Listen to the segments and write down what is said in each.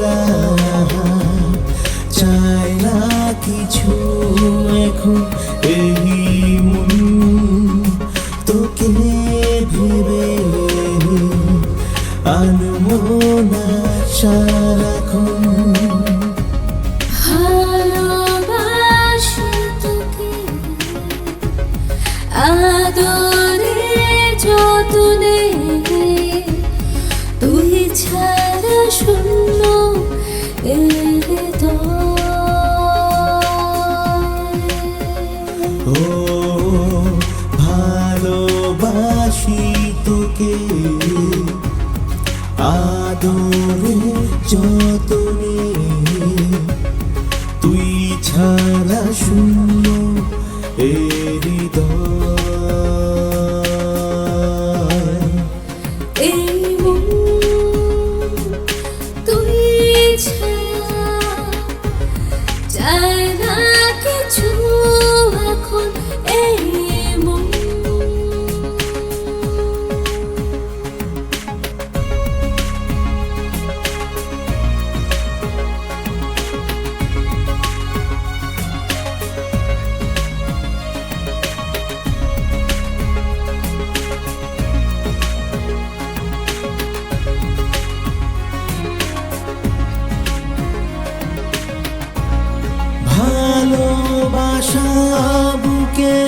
ছাড়া চায় না কিছু এখন এই মন তোকে ভেবে আনমনা সারাক্ষণ ভালোবাসি তোকে আদরে যতনে তুই ছাড়া শূন্য এ হৃদয়। ও ভালোবাসি তোকে আদরে যতনে তুই ছাড়া শূন্য এ হৃদয়। এই মন তুই ছাড়া চায় না কিছু এখন এই মন। ভালোবাসা বুকে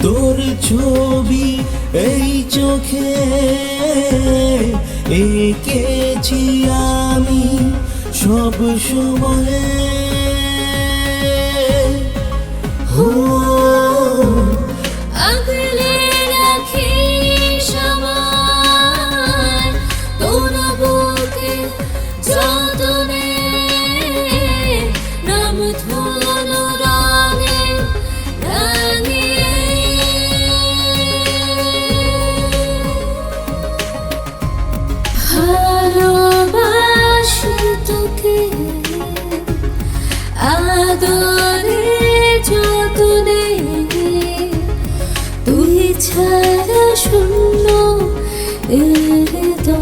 তোর ছবি এই চোখে এঁকেছি আমি সব সময়। আগলে রাখিস আমায় তোর বুকে যতনে নাম ধনু রঙে রাঙিয়ে। ভালোবাসি তোকে আদরে যতনে তুই ছাড়া শূন্য এ হৃদয়।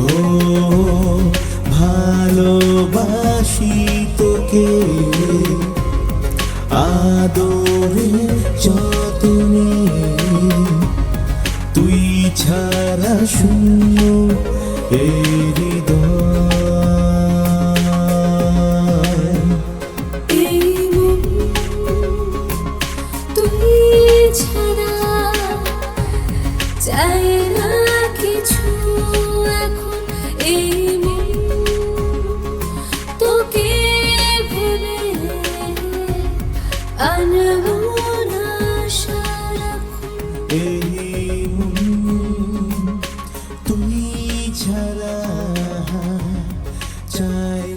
ও ভালোবাসি তোকে আদরে যতনে তুই ছাড়া শূন্য এ হৃদয়। এই মন তুই ছাড়া চায় না কিছু এখন এই মন তোকে ভেবে আনমনা সারাক্ষণ। এই মন তুই ছাড়া চায়